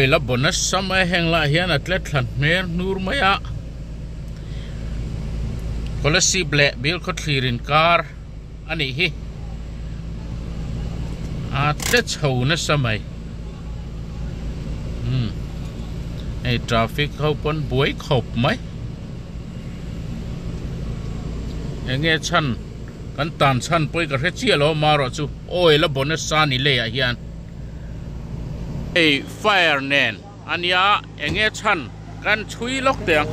oi la bonus samai heng la hian atlet thlan mer nur maya kolasi ble bil ko thlirin kar ani hi atlet chho na samai ei traffic ho pon buai khop mai enge chan kan tan chan poi ka rechia lo maro chu oi la bonus sa ni le a hian ei fire nen ania enge chan kan chui lok teng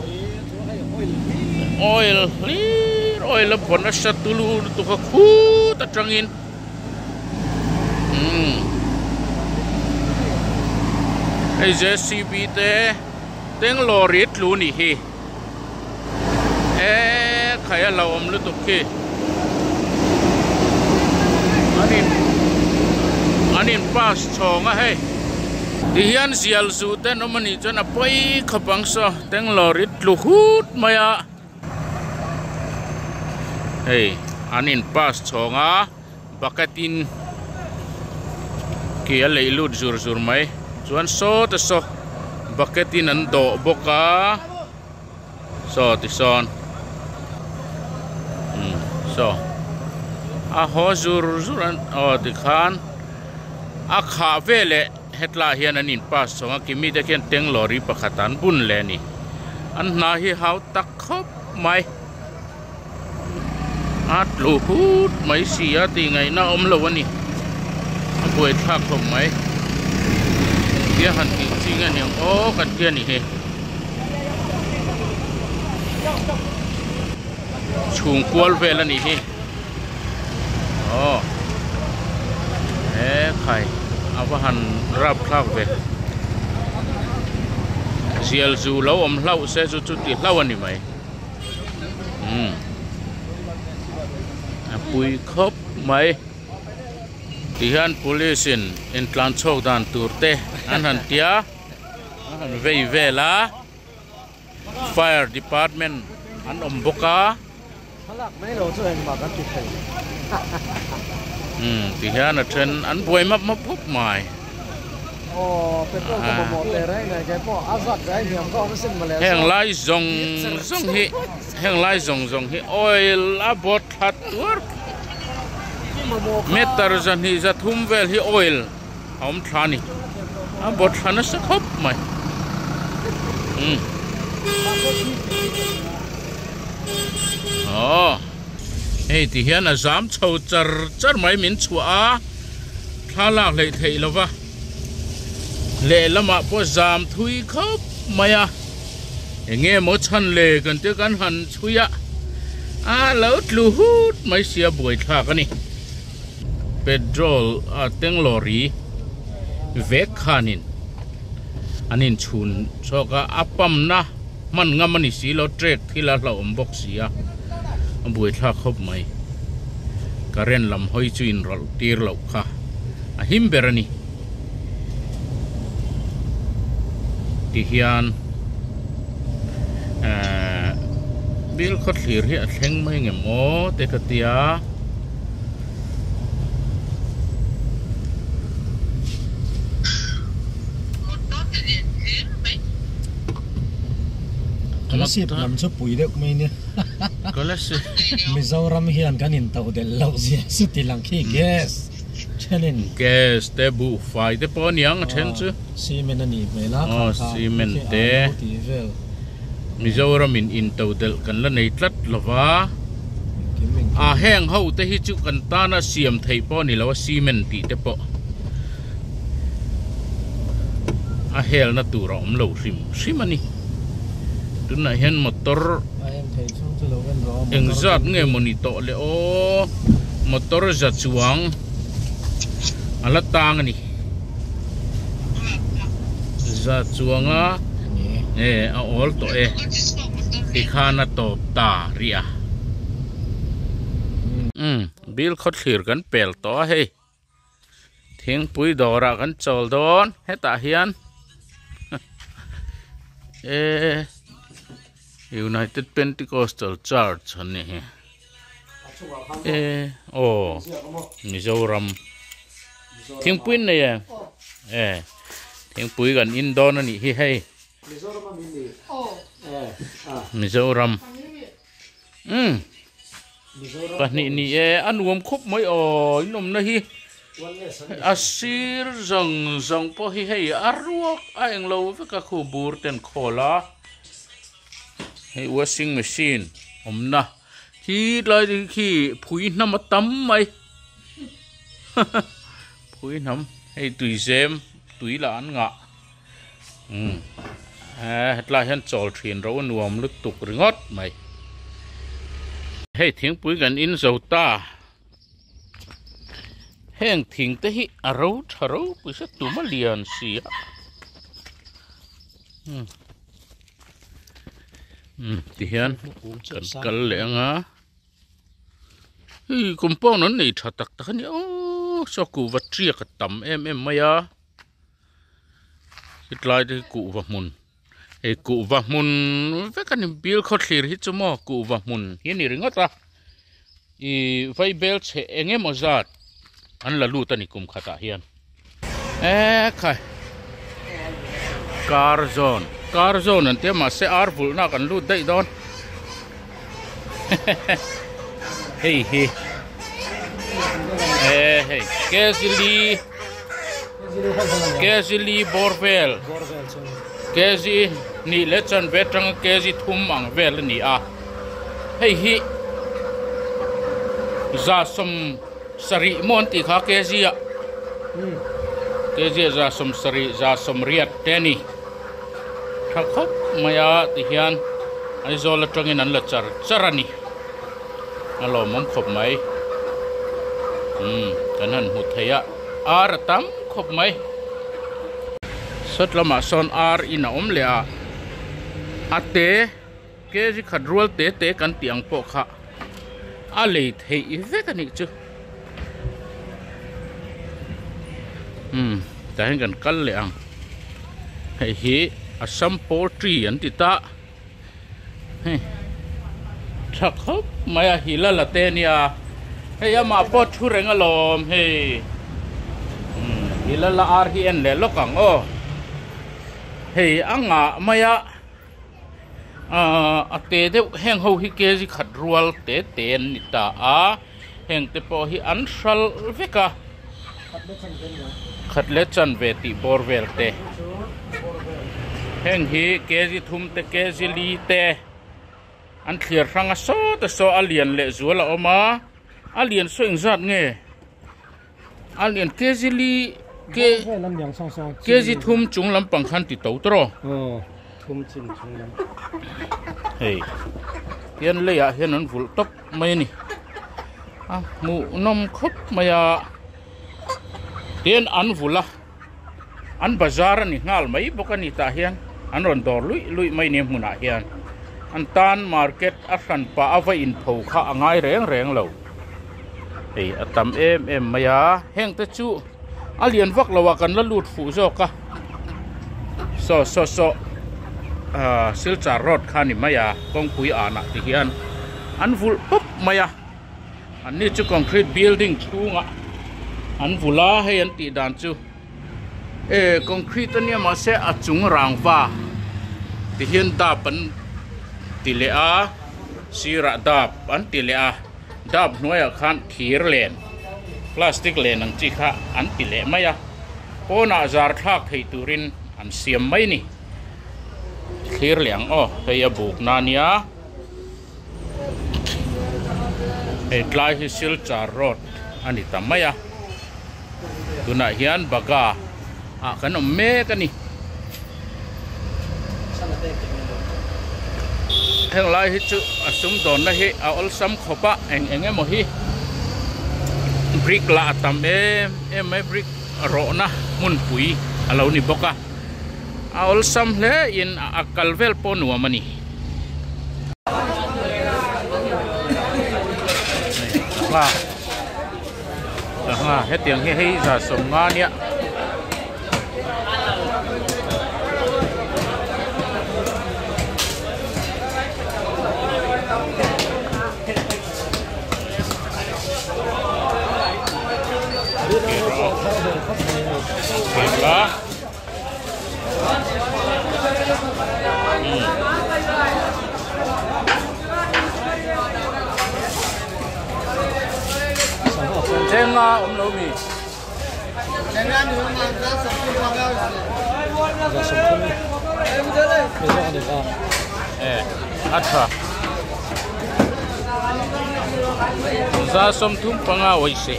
oil la bonus sa tulu tu ka khu ta tangin ei JCB te teng lorry tlu ni hi khaya lo om lu tu ki anin pas chonga he dihian zial zu te no mani chana poi khapang so teng lorry tlu hut maya hey anin pas chonga bakatin kia leilut zur mai chuan so ta so bakatin an do boka so ti son so a ho zur an ti khan a kha vele hetla hian anin pas songa kimi te khian teng lorry pakhatan bun le ni an na hi hau tak khop mai at lu hut mai sia ti ngai na om lo ani a buai thak khop mai kia han ti chinga niang o kan kia ni he chung kwal vela ni hi khai awahan rap thak ve zial zu lo om hlau se chu chu ti hlau ani mai pui khop mai tihan police in tlan chok dan turte an han tia an vei vela fire department an om boka halak mai lo chu en ma kan ti thei tihan a then an buai map phop mai petrol ko mo te rai ngai ke po azat rai hiam ko ma sin ma le heng lai zong hi oil a bot khat tur meter zan hi za thum vel hi oil hom thani a bot thana sa khop mai hey ti hian a zam chho char mai min chua thalak lei thei lova le lama po zam thui khop maya enge mo chan le kan te kan han chuya a lo tlu hut mai sia buai thak ani petrol a teng lorry vek khanin anin chun choka apam na man ngamani si lo trek thila lo om box sia buai thak khop mai karen lam hoi chuin rol tir lo kha a him berani ti hian bil khot hlir hi a thleng mai nge mo te ka tia Kalau sip lam chu pui deuh mai ne kalau si Mizoram hian kan in tau del lo zia su ti lang khi gas chanin gas te bu fai te pon yang chen chu cement ani mela cement te Mizoram in tau del kan la nei tlat lova a heng ho te hi chu kan ta na siam thei po ni lo cement ti te po a hel na tu rom lo sim ani tun na hian motor engzat nge monito le o motor za chuang ala tang ni za chuanga a ol to ti khana to ta ria bil khot khir kan pel to he thing pui dora kan chol don heta hian United Pentecostal Church ani he Mizoram thingpuin ne tiếng bùi gần Indo nó nị hi hay Mizoram và nị nị ăn uống khúc mấy ỏi nôm nó hi asir rằng rằng po hi hay aruak anh lâu với các khu bùr tên khola hay washing machine na khi lại thì khi phủi nằm tắm mày phủi nằm hay tùy xem tùy là ăn ngạ hết lại hắn tròn thuyền rau nuông lướt tục rồi ngót mày hay tiếng phủi gần in dầu ta heng tiếng tới hi rau tharo phủi sẽ tụm liền xì thì hiện cần lẽ ngã compound nó này thật tắc tắc nhỉ sao cụ vật chia cái tầm em mày à cái lại thì cụ vật mồn cụ vật mồn với cái niềm bill khó khăn hết cho mà cụ vật mồn hiện nay ngất ra vay bel che anh em ở giat anh là lu ta ni kum khata hiện khai car zone anh tiêm mà sẽ arvul na kan lu dai don hey Kezili Borvel Kezi ni lechan vetrang Kezi thum ang vel ni a hey hi za som sari mon ti kha Kezi a Kezi za som sari za som riat teni thakop maya ti hian ai zola tangin an la charani alo mom khop mai kanan hu thaya ar tam khop mai sot lama son ar ina om le a ate ke ji khadrol te kan tiang po kha a le thei ve kan ni chu ta hen kan kal le ang hei hi asam poultry an ti ta thak khop maya hila la te nia hey ama pot thu reng alom hey hila la ar hi en le lokang o hey anga maya ate de heng ho hi ke ji khat rual te ten ni ta a heng te po hi an sal veka khat le chan ve ti borvel te heng hi ke ji thum te ke ji li te an clear ranga so alien le zuala oma alien so ingzat nge alien kezili kezi thum chung lam pang khan ti to tro thum chin chung lam hey hian le ya hian an vul top mai ni mu nom khop maya ten an vula an bazar ni ngal mai bokani ta hian an ron dor lui mai ne huna hian an tan market afran pa ava in pho kha angai reng lo hey atam em maya heng te chu alien vak lawa kan la lut fu zo ka so silcha road khani maya kong pui ana ti hian an vul pop maya an ni chu concrete building chunga an vula he an ti dan chu concrete ania ma se achung rangwa ti hian da pan ti le a sira dap an ti le a dap noya khan thir len plastic len ang chi kha an ti le maya pona zar thak thei turin an siam mai ni thir liang thei a buk na nia ei tlai hi silchar road ani tamaya tuna hian baga kan me kani heng lai hi chu asum don na hi a ol sam khopa eng mo hi brick la tam em mai brick ro na mun pui alo ni boka a ol sam le in akal vel ponu mani ha he tiang he za som nga nia nga lo mi Ra sum thum bây giờ đi ra atha za som thum panga oi se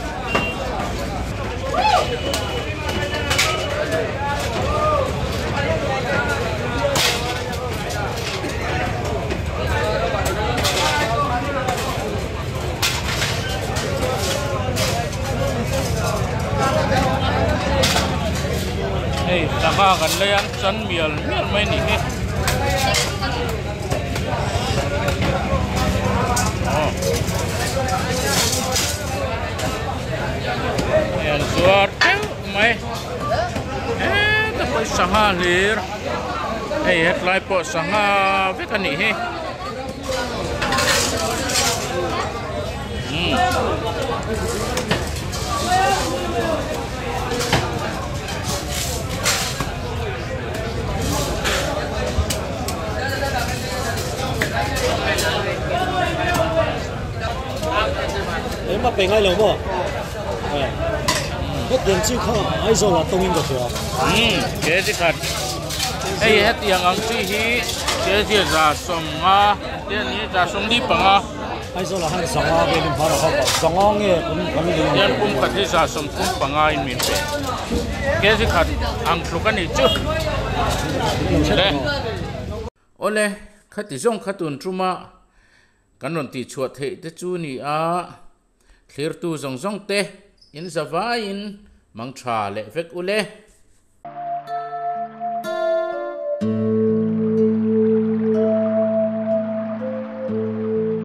hey sanga kan lean chan mial mai ni he yan suarte mai ta koi sanga lir hey hetlai po sanga ve kan ni he em mà bên ngay lâu không? Hết tiền chỉ có ai rồi là tung in được chưa? Cái gì khác? Hey, hết tiền ăn chi hi, cái gì ra sông à, cái này ra sông đi bằng à. Ai rồi là hàng sông à, cái mình phải là học sông à nghe cũng không được. Yan cũng khát đi ra sông cũng bằng à in mình về. Cái gì khác? Ăn lúc này chứ? Đấy. Ole, khát đi sông khát tuần truma, cái nón tì chuột thế thế chú ni à. Clear tu zong zong te in zava in mang cha le vek ule